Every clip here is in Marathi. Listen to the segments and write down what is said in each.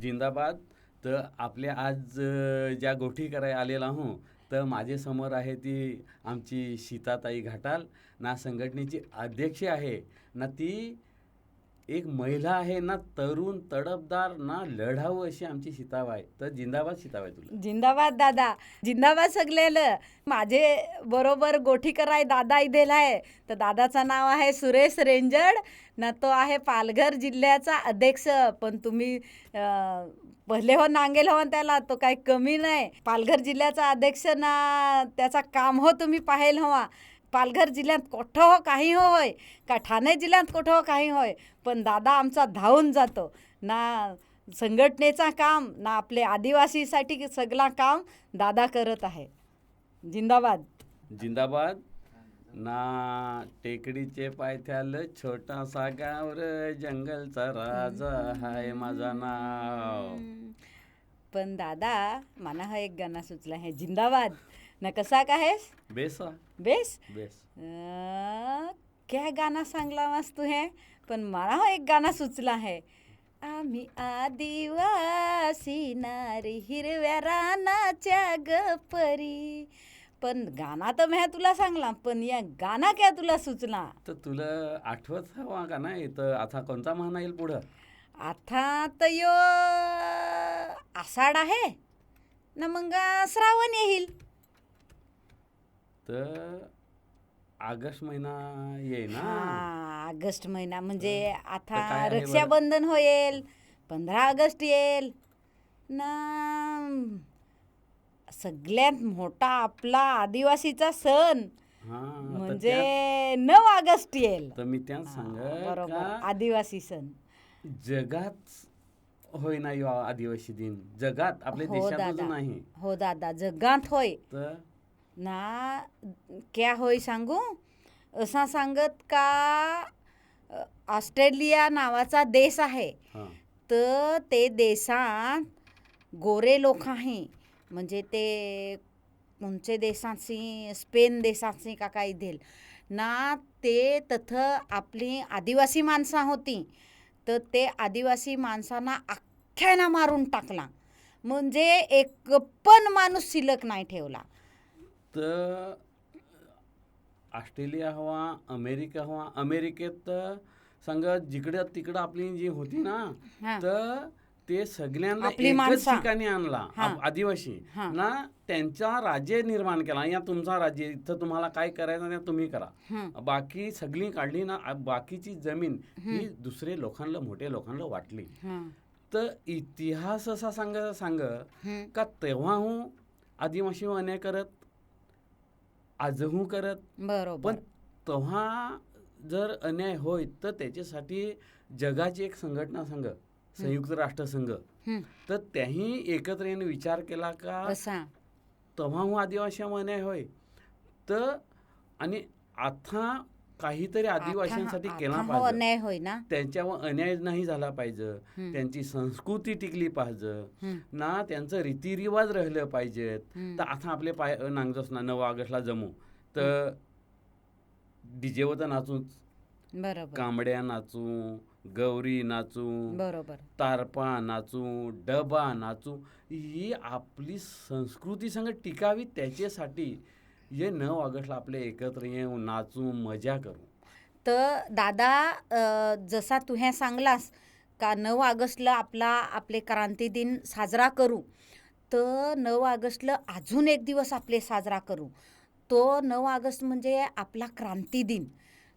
जिंदाबाद. तर आपल्या आज ज्या गोष्टी करायला आलेला आहो, तर माझे समोर आहे ती आमची सीताताई घाटाल ना, संघटनेची अध्यक्ष आहे ना, ती एक महिला आहे ना, तरुण तडफदार ना, लढाऊ अशी आमची सीताबाई. तर जिंदाबाद सीताबाई तुला. जिंदाबाद दादा, जिंदाबाद सगळेलं. माझे बरोबर गोठी कराय दादा इथेला आहे. तर दादाचं नाव आहे सुरेश रेंजड ना, तो आहे पालघर जिल्ह्याचा अध्यक्ष. पण तुम्ही पहिले हो नांगेल हो त्याला, तो काही कमी नाही. पालघर जिल्ह्याचा अध्यक्ष ना, त्याचा काम हो तुम्ही पाहेल हवा. पालघर जिल्ह्यात कुठं हो काही हो होय का, ठाणे जिल्ह्यात कुठं हो काही होय, पण दादा आमचा धावून जातो ना. संघटनेचा काम ना, आपले आदिवासीसाठी सगळा काम दादा करत आहे. जिंदाबाद. जिंदाबाद ना. टेकडीचे पायथ्याल छोटासा गाव रे, जंगलचा राजा हाय माझा नाव. पण दादा मला हा एक गाणं सुचला आहे. जिंदाबाद ना, कसा का आहेस? Base base. बेस. क्या गाणं सांगला मस्त तू हे. पण मला हा एक गाणं सुचला आहे. आम्ही आदिवासी नारी हिरव्या रानाच्या गपरी. पण गाणं तर मी तुला सांगला, पण या गाणं क्या तुला सुचला? तर तुला आठवत हवा का नाही? तर आता कोणता महिना येईल पुढं? आता तर यो आषाढ आहे ना, मग श्रावण येईल. तर ऑगस्ट महिना येईल ना. ऑगस्ट महिना म्हणजे तर आता काय आहे बरं? रक्षाबंधन होईल, 15 ऑगस्ट येईल ना. सगळ्यात मोठा आपला आदिवासीचा सण हा, तर म्हणजे 9 ऑगस्ट येईल. तर मी त्याच सांग बरोबर, का, आदिवासी सण. जगात होईना यो आदिवासी दिन, जगात आपल्या हो देशातच दादा, नाही. हो दादा, जगात होय तर ना. क्या होय सांगू? असा सांगत का, ऑस्ट्रेलिया नावाचा देश आहे. हा, तर ते देशात गोरे लोक आहे. म्हणजे ते कोणचे देशाची, स्पेन देशाची का काही देईल ना. ते तथं आपली आदिवासी माणसं होती, तर ते आदिवासी माणसांना अख्ख्याना मारून टाकला. म्हणजे एक पण माणूस शिल्लक नाही ठेवला. तर ऑस्ट्रेलिया हवा, अमेरिका हवा. अमेरिकेत तर सांग, जिकडं तिकडं आपली जी होती ना, हा. तर ते सगळ्यांना आपली एकच माणसं. ठिकाणी आणला. हा. आदिवासी हा. ना, त्यांचा राज्य निर्माण केला. या तुमचा राज्य, इथं तुम्हाला काय करायचं नाही तुम्ही करा. बाकी सगळी काढली ना, बाकीची जमीन ही दुसरे लोकांना, मोठे लोकांना वाटली. तर इतिहास असा सांग का, तेव्हा आदिवासी अन्याय करत, आजहू करत. बरोबर. पण तेव्हा जर अन्याय होय, तर त्याच्यासाठी जगाची एक संघटना सांग, संयुक्त राष्ट्रसंघ. तर त्याही एकत्र येऊन विचार केला का, असा तेव्हा आदिवासी अन्याय होय. तर आणि आता काहीतरी आदिवासींसाठी केला आता हो पाहिजे, अन्याय होय ना. त्यांच्यावर अन्याय नाही झाला पाहिजे. त्यांची संस्कृती टिकली पाहिजे ना, त्यांचं रीतिरिवाज राहिलं पाहिजेत. तर आता आपले पाय नांगजस ना, 9 ऑगस्टला जमू तर डीजेवर तर नाचूच, बरोबर, कांबड्या नाचू, गौरी नाचू, बरोबर. तारपा नाचू, डबा नाचू. ही आपली संस्कृती संग टिकावी, त्याच्यासाठी हे 9 ऑगस्टला आपले एकत्र येऊ, नाचू, मजा करू. तर दादा, जसा तू हे सांगलास का 9 ऑगस्टला आपले क्रांती दिन साजरा करू, तर 9 ऑगस्टला अजून एक दिवस आपले साजरा करू. तो 9 ऑगस्ट म्हणजे आपला क्रांती दिन.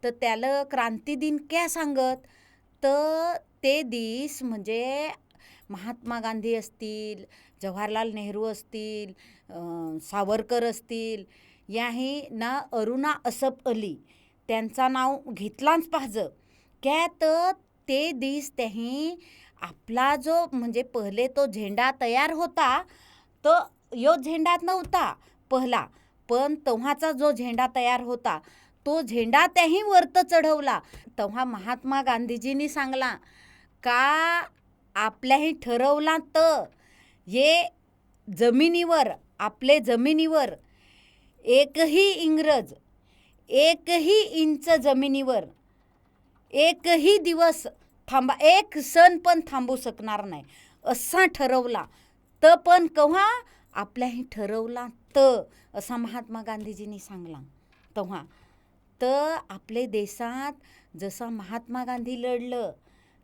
तर त्याला क्रांती दिन क्या सांगत, तर ते दिस म्हणजे महात्मा गांधी असतील, जवाहरलाल नेहरू असतील, सावरकर असतील, याही ना, अरुणा असफ अली त्यांचा नाव घेतलाच पाहिजे. क्या तर ते दिस त्याही आपला जो म्हणजे पहिले तो झेंडा तयार होता, तो यो झेंडात नव्हता पहिला, पण तेव्हाचा जो झेंडा तयार होता, तो झेंडा त्याही वरत चढवला. तेव्हा महात्मा गांधीजींनी सांगला का, आपल्याही ठरवला तर ये जमिनीवर, आपले जमिनीवर एकही इंग्रज, एकही इंच जमिनीवर एकही दिवस थांबा, एक सण पण थांबू शकणार नाही. असा ठरवला तर पण केव्हा आपल्याही ठरवला तर असा महात्मा गांधीजींनी सांगला तेव्हा. तर आपले देशात जसा महात्मा गांधी लढलं,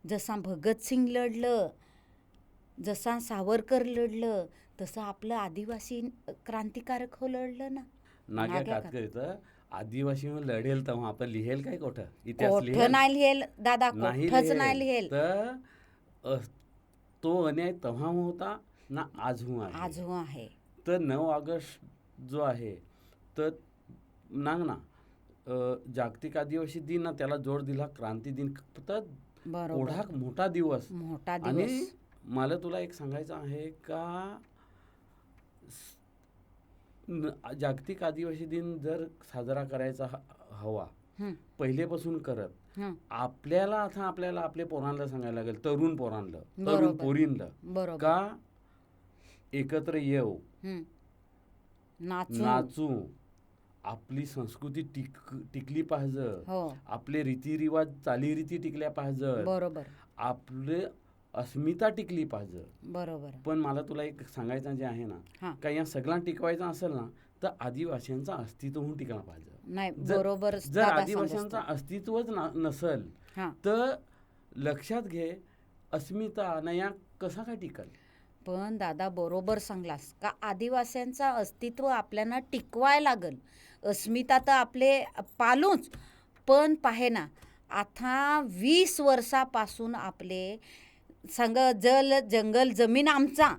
जसा भगतसिंग लढलं, जसा सावरकर लढलं, तसं आपलं आदिवासी क्रांतिकारक हो लढलं ना. नाग्या नाग्या कातकरीचं आदिवासी लढेल तेव्हा आपण लिहेल काय कोठं इतिहास कोठं लिहेल नाही लिहेल दादा, नाही कोठंच नाही लिहेल. तर तो अन्याय तेव्हा होता ना आज आहे. आज हो आहे. तर 9 ऑगस्ट जो आहे तर ना जागतिक आदिवासी दिन ना त्याला जोड दिला क्रांती दिन. तर बरोबर, एवढा मोठा दिवस. मोठा आणि दिवस. मला तुला एक सांगायचं आहे का जागतिक आदिवासी दिन जर साजरा करायचा हवा हं, पहिलेपासून करत हं, आपल्याला आपले पोरांना सांगायला लागेल, तरुण पोरांना, तरुण बरोबर. पोरींना बरोबर. का एकत्र येऊ, हं. नाचू. नाचू, आपली संस्कृती टिकली पाहिजे, हो, आपले रीतिरिवाज चालीरीती टिकल्या पाहिजे, बरोबर, आपले अस्मिता टिकली पाहिजे. बरोबर. पण मला तुला एक सांगायचं जे आहे ना, हां. का या सगळ्या टिकवायचं असेल ना तर आदिवासींचं अस्तित्व होऊन टिकलं पाहिजे. नाही, जर- बरोबर जर आदिवासींचं अस्तित्वच नसेल हां. तर लक्षात घे अस्मिता नया कसा काय टिकल. पण दादा बरोबर सांगलास का आदिवासींचं अस्तित्व आपल्याला टिकवाय लागल. अस्मिता तर आपले पालूच, पण पाहे ना आता 20 वर्षापासून आपले संग जल जंगल जमीन आमचा,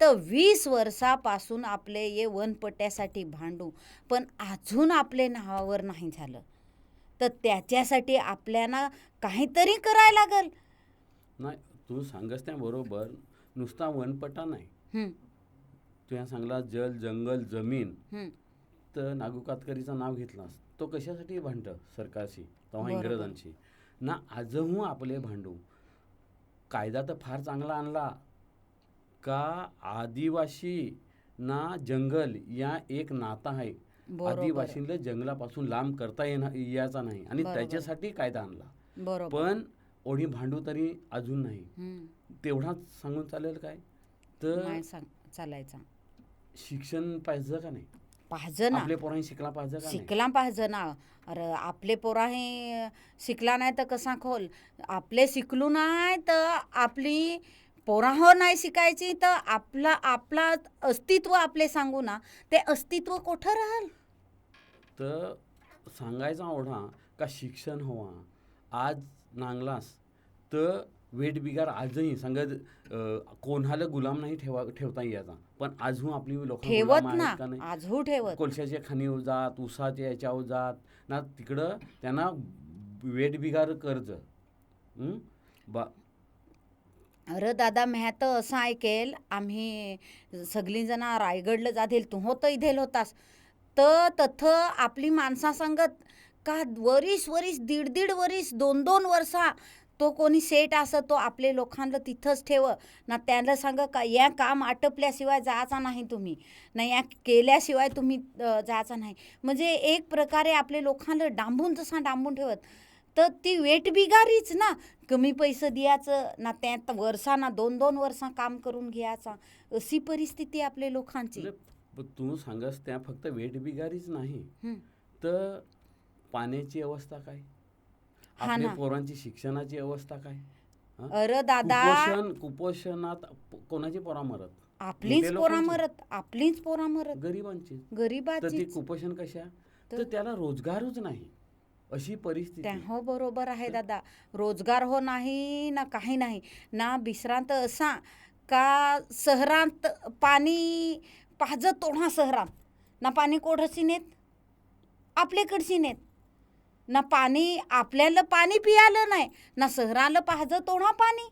तर 20 वर्षापासून आपले ये वनपट्ट्यासाठी भांडू पण अजून आपले नावावर नाही झालं. तर त्याच्यासाठी आपल्याला काहीतरी करायला लागल. नाही तू सांगस त्या बरोबर, नुसता वनपट्टा नाही. हं, तू या सांगला जल जंगल जमीन. हं, तर नागू कातकरीचं नाव घेतलास तो कशासाठी भांडतं सरकारशी तेव्हा बरोबर. इंग्रजांशी ना. आजहू आपले भांडू. कायदा तर फार चांगला आणला का आदिवासी ना जंगल या एक नाता आहे. बरोबर. आदिवासींना जंगलापासून लांब करता यायचा नाही आणि बरोबर. त्याच्यासाठी कायदा आणला. बरोबर. पण ओढी भांडू तरी अजून नाही. हं, तेवढाच सांगून चालेल काय. तर नाही चालायचा. शिक्षण पाहिजे का नाही, पाहिजे ना, आपले पोरांनी शिकला पाहिजे का नाही. शिकला पाहिजे ना. अरे आपले पोरा हे शिकला नाही तर कसा खोल. आपले शिकलो नाही तर आपली पोरा हो नाही शिकायची तर आपला अस्तित्व आपले सांगू ना ते अस्तित्व कोठं राहल. तर सांगायचा ओढा का शिक्षण हवा. आज नांगलास तर वेट बिगार आजही सांगत कोणाला गुलाम नाही ठेवता यायचा. पण आजहू आपली लोक ठेवत गुलाम ना, आहेत का नाही. आजहू ठेवत. कोळशाच्या खाणीवर जात, ऊसाच्या याच्यावर जात ना, तिकडं त्यांना वेट बिगार कर्ज. बा अरे दादा म्या तर असं ऐकेल, आम्ही सगळीजण रायगडला जातील, तू होतं इथेल होतास तर तथं आपली माणसा सांगत का वरीस दीड वरीस 2 वर्षा तो कोणी सेट असं तो आपले लोकांना तिथंच ठेव ना. त्यांना सांग का या काम आटपल्याशिवाय जायचा नाही तुम्ही ना, या केल्याशिवाय तुम्ही जायचा नाही. म्हणजे एक प्रकारे आपले लोकांना डांबून ठेवत. तर ती वेट बिगारीच ना, कमी पैसे द्यायचं ना, त्यात वर्षा ना 2 वर्षा काम करून घ्यायचा. अशी परिस्थिती आपल्या लोकांची. तू सांगस त्या फक्त वेट बिगारीच नाही हं. तर पाण्याची अवस्था काय, हा आपल्या ना. पोरांची शिक्षणाची अवस्था काय. हं? अरे दादा कुपोषणात कोणाची पोरा मरत, आपलीच मोठ्या पोरा लोकांची, मरत गरिबांची. तर गरीबाची. ते कुपोषण कशा, तर त्याला रोजगारच नाही अशी परिस्थिती. हो बरोबर आहे दादा. रोजगार हो नाही ना, काही नाही ना. विश्रांत असा का शहरात पाणी पाहज तोडा, शहरात ना पाणी कोठची नेत, आपल्याकडची नेत ना. पाणी आपल्याला पाणी पियालं नाही ना, शहराला पाहज तोडा पाणी.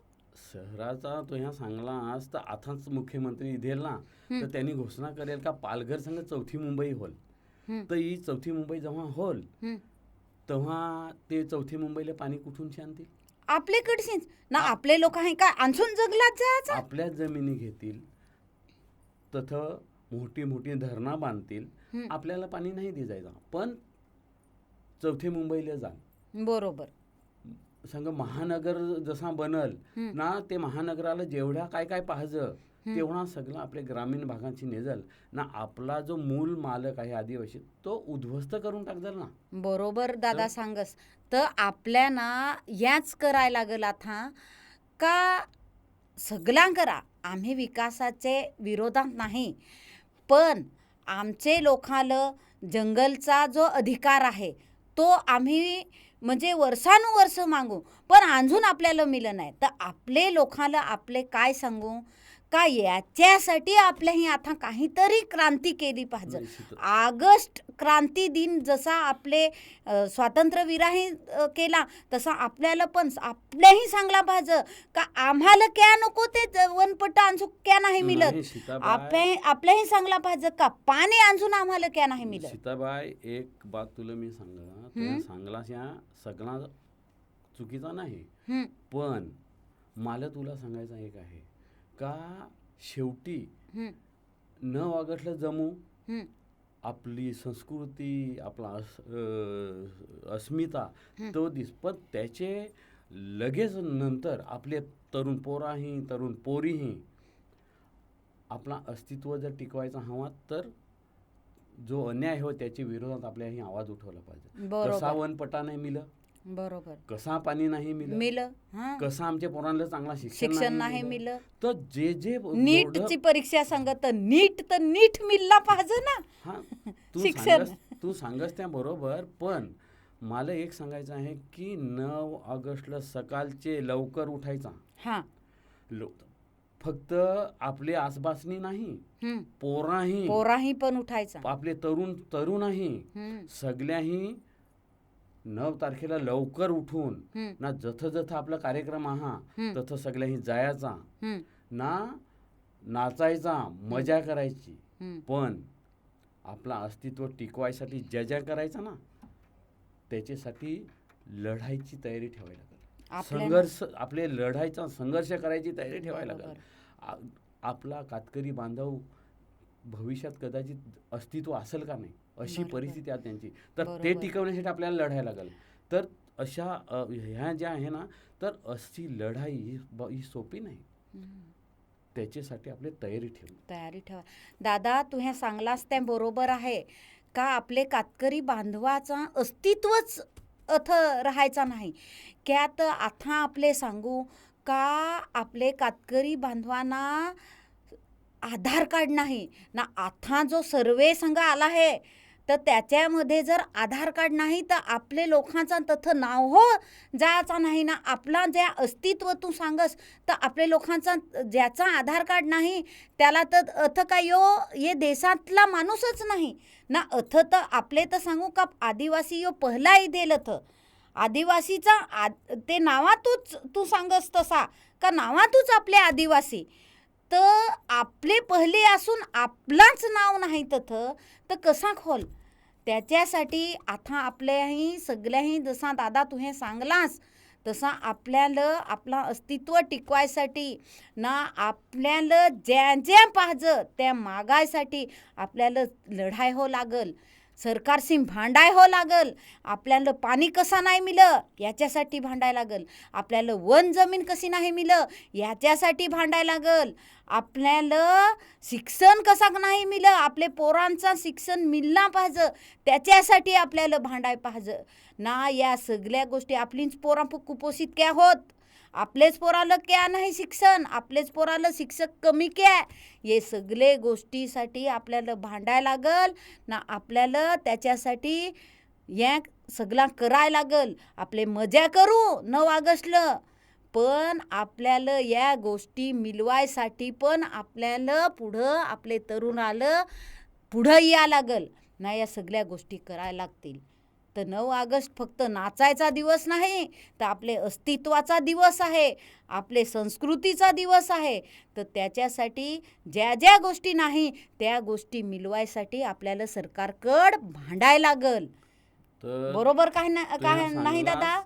शहराचा तो ह्या सांगला आज तर आताच मुख्यमंत्री इथेल ना, तर त्यांनी घोषणा करेल का पालघर संघ 4थी मुंबई होल. तर ही 4थी मुंबई जेव्हा होल तेव्हा ते 4थी मुंबईला पाणी कुठून आणतील, आपल्याकडशीच ना. आपले लोक आहे का आणखून जंगलात जायचं. आपल्या जमिनी घेतील, तथ मोठी मोठी धरणं बांधतील, आपल्याला पाणी नाही दे जायचं. पण 4थी मुंबईला जा. बरोबर. संघ महानगर जसा बनल ना, ते महानगराला जेवढ्या काय काय पाहिजे तेवढा सगळं आपल्या ग्रामीण भागाची नेजल ना, आपला जो मूल मालक आहे आदिवासी तो उद्ध्वस्त करून टाकजल ना. बरोबर दादा सांगस. तर आपल्याला याच करायला लागल आता का सगळ्यां करा. आम्ही विकासाचे विरोधात नाही, पण आमचे लोकांना जंगलचा जो अधिकार आहे तो आम्ही म्हणजे वर्षानुवर्ष मागू, पण अजून आपल्याला मिळलं नाही. तर आपले लोकांना आपले काय सांगू का याच्यासाठी आपल्याही आता काहीतरी क्रांती केली पाहिजे. ऑगस्ट क्रांती दिन जसा आपले स्वातंत्र्यवीराही केला तसा आपल्याला पण आपल्याही सांगला पाहिजे का आम्हाला क्या नको ते वनपट्ट आणून क्या नाही मिळत. आपल्याही सांगला पाहिजे का पाणी आणून आम्हाला क्या नाही मिळत. सीताबाई, एक बात तुला मी सांगला या सगळा चुकीचा नाही, पण मला तुला सांगायचं एक आहे का शेवटी 9 ऑगस्टला जमू आपली संस्कृती, आपला अस्मिता तो दिस, पण त्याचे लगेच नंतर आपले तरुण पोराही तरुण पोरीही आपला अस्तित्व जर टिकवायचा हवा तर जो अन्याय हो त्याच्या विरोधात आपल्याही आवाज उठवला पाहिजे. कसा वनपटा नाही मिळलं, बरोबर, कसा पाणी नाही मिळलं, कसं आमच्या पोरांना चांगला शिक्षण नाही मिळलं, तर जे जे नीटची परीक्षा सांगत नीट तर नीट मिळला पाहिजे ना. तू सांगस त्या बरोबर, पण मला एक सांगायचं आहे की 9 ऑगस्टला सकाळचे लवकर उठायचा. फक्त आपले आसपासनी नाही, पोराही पण उठायचा, आपले तरुणही सगळ्याही 9 तारखेला लवकर उठून ना जथं आपला कार्यक्रम तथं सगळ्याही जायचा ना, नाचायचा, मजा करायची, पण आपला अस्तित्व टिकवायसाठी ज्या करायचा ना त्याच्यासाठी लढायची तयारी ठेवायला लागेल. आपले लढायचा संघर्ष करायची तयारी ठेवायला लागेल. आपला कातकरी बांधव भविष्यात कदाचित अस्तित्व असेल का नाही अशी परिस्थिती आहे त्यांची, तर ते टिकवण्यासाठी आपल्याला लढायला लागेल. तर अशा ह्या ज्या आहे ना, तर अशी लढाई ही सोपी नाही, त्याच्यासाठी आपली तयारी ठेवा. दादा तू हे सांगलास त्या बरोबर आहे का आपले कातकरी बांधवाचा अस्तित्वच राहायचा नाही. त्यात आता आपले सांगू का आपले कातकरी बांधवांना आधार कार्ड नाही ना. आता जो सर्वे संघ आला आहे तर त्याच्यामध्ये जर आधार कार्ड नाही तर आपले लोकांचा तथं नाव हो जायचा नाही ना. आपला ज्या अस्तित्व तू सांगस तर आपले लोकांचा ज्याचा आधार कार्ड नाही त्याला तर अथ काय ये देशातला माणूसच नाही ना. अथ तर आपले तर सांगू का आदिवासी यो पहिला इदेल थ आदिवासीचा ते नावातूच तू सांगस तसा का नावातूच आपले आदिवासी, तर आपले पहिले असून आपलाच नाव नाही तथं तर कसा खोल. त्याच्यासाठी आता आपल्याही सगळ्याही जसा दादा तू हे सांगलास तसा आपल्याला आपला अस्तित्व टिकवायसाठी ना आपल्याला ज्या पाहिजे त्या मागायसाठी आपल्याला लढाई हो लागल, सरकारशी भांडाय हो लागल. आपल्याला पाणी कसा नाही मिळलं याच्यासाठी भांडाय लागल, आपल्याला वन जमीन कशी नाही मिळलं याच्यासाठी भांडाय लागल, आपल्याला शिक्षण कसा नाही मिळलं आपले पोरांचा शिक्षण मिळला पाहिजे त्याच्यासाठी आपल्याला भांडाय पाहिजे ना. या सगळ्या गोष्टी आपलीच पोरा कुपोषित क्या होत, आपलेच पोराला क्या नाही शिक्षण, आपलेच पोराला शिक्षक कमी क्या, हे सगळे गोष्टीसाठी आपल्याला भांडायला लागल ना. आपल्याला त्याच्यासाठी या सगळा करायला लागल. आपले मजा करू 9 ऑगस्टला, पण आपल्याला या गोष्टी मिळवायसाठी पण आपल्याला पुढं आपले तरुणाला पुढं या लागल ना. या सगळ्या गोष्टी करायला लागतील. तर 9 ऑगस्ट फक्त नाचायचा दिवस नाही तर आपले अस्तित्वाचा दिवस आहे, आपले संस्कृतीचा दिवस आहे. तर त्याच्यासाठी ज्या गोष्टी नाही त्या गोष्टी मिळवायसाठी आपल्याला सरकारकडे भांडायला लागल. बरोबर काय नाही दादा.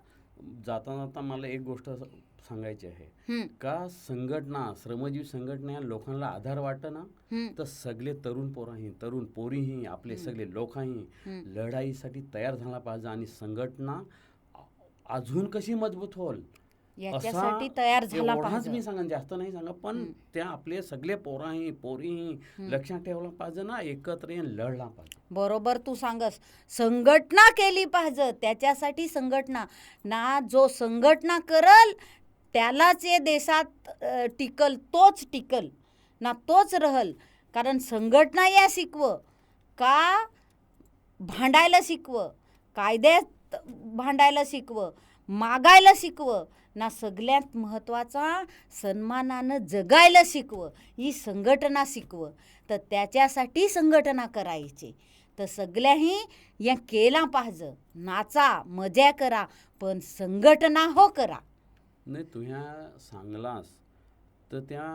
जाता मला एक गोष्ट सांगायची आहे का संघटना श्रमजीवी संघटना या लोकांना आधार वाटतं ना तर सगळे तरुण पोराही तरुण पोरीही आपले सगळे लोकही लढाईसाठी तयार झाला पाहिजे आणि संघटना अजून कशी मजबूत होल याच्यासाठी तयार झाला एवढाच पाहिजे. मी सांगा, जास्त नाही सांगा, पण त्या आपले सगळे पोराही पोरीही लक्षात ठेवलं पाहिजे ना, एकत्र येऊन लढला पाहिजे. बरोबर तू सांगस, संघटना केली पाहिजे. त्याच्यासाठी संघटना ना, जो संघटना करल त्यालाच या देशात टिकल, तोच टिकल ना, तोच रहल. कारण संघटना या शिकव का भांडायला शिकव, कायद्यात भांडायला शिकव, मागायला शिकव ना, सगळ्यात महत्त्वाचा सन्मानानं जगायला शिकव, ही संघटना शिकव. तर त्याच्यासाठी संघटना करायची. तर सगळ्याही या केला पाहिजे. नाचा, मजा करा, पण संघटना हो करा. नाही तुह्या सांगलास तर त्या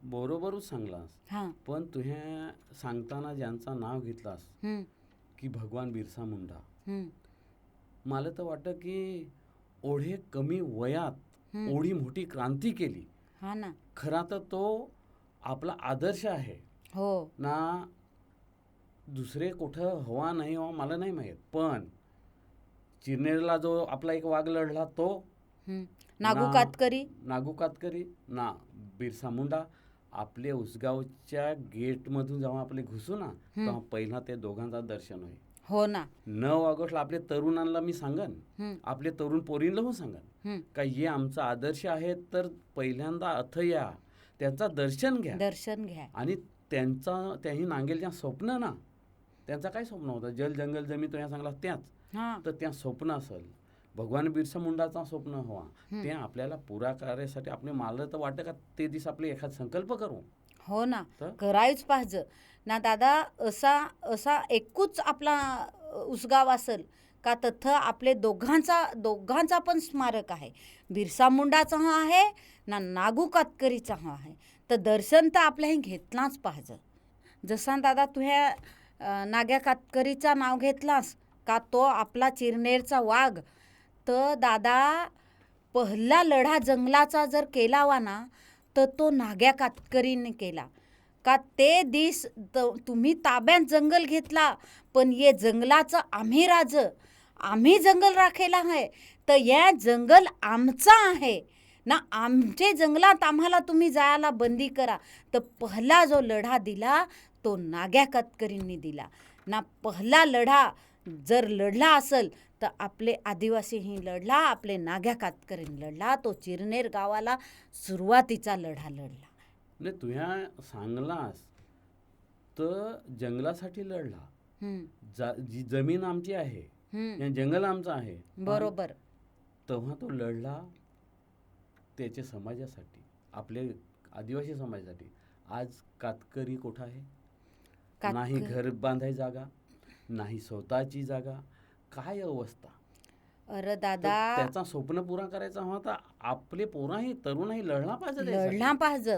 बरोबरच सांगलास, हां. पण तुह्या सांगताना ज्यांचं नाव घेतलास हं, की भगवान बिरसा मुंडा, हं, मला तर वाटतं की ओढे कमी वयात हं. एवढी मोठी क्रांती केली. हा ना. खरा तर तो आपला आदर्श आहे हो. ना. दुसरे कुठं हवा नाही हवा मला नाही माहीत, पण चिरनेरला जो आपला एक वाघ लढला तो हं. नागू ना- कातकरी. नागू कातकरी ना बिरसा मुंडा. आपले उसगावच्या गेटमधून जेव्हा आपले घुसू ना, तेव्हा पहिला ते दोघांचा दर्शन होईल. हो ना. 9 ऑगस्टला आपल्या तरुणांना मी सांगन, हं, आपले तरुण पोरींना पण सांगन हं. का हे आमचा आदर्श आहे, तर पहिल्यांदा अथ या त्यांचा दर्शन घ्या. दर्शन घ्या. आणि त्याही नांगेलच्या स्वप्न ना, त्यांचा काय स्वप्न होतं, जल जंगल जमीन तो या सांगला त्याच, हां. तर त्या स्वप्न असेल भगवान बिरसा मुंडाचा स्वप्न हवा, ते आपल्याला पुरा करायसाठी आपले मला तर वाटतं का ते दिवस आपले एखाद संकल्प करू. हो ना, तर? करायच पाहिजे ना दादा. असा असा एकूच आपला उसगाव असेल का तथं आपले दोघांचा पण स्मारक आहे. बिरसा मुंडाचा हा आहे ना, नागू कातकरीचा हा आहे. तर दर्शन तर आपल्याही घेतलाच पाहिजे. जसा दादा तू ह्या नाग्या कातकरीचा नाव घेतलास का, तो आपला चिरनेरचा वाघ. तर दादा पहिला लढा जंगलाचा जर केला वा ना, तर तो नाग्या कातकरीने केला. का ते दिस तुम्ही ताब्यात जंगल घेतला, पण ये जंगलाचं आम्ही आम्ही जंगल राखेला आहे. तर या जंगल आमचा आहे ना, आमचे जंगलात आम्हाला तुम्ही जायला बंदी करा. तर पहिला जो लढा दिला तो नाग्या कातकरींनी दिला ना. पहिला लढा जर लढला असेल तर आपले आदिवासीही लढला, आपले नाग्या कातकरींनी लढला. तो चिरनेर गावाला सुरुवातीचा लढा लढला. नाही तुह्या सांगलास तर जंगलासाठी लढला. हं, जी जमीन आमची आहे, हं. या जंगल आमचं आहे, पण बरोबर. तेव्हा तो लढला त्याच्या समाजासाठी, आपले आदिवासी समाजासाठी. आज कातकरी कुठं आहे? नाही घर बांधाय जागा, नाही स्वतःची जागा, काय अवस्था. अरे तर दादा, त्याचा स्वप्न पुरा करायचा होता, आपले पोराही तरुणही लढला पाहिजे त्यासाठी. लढला पाहिजे.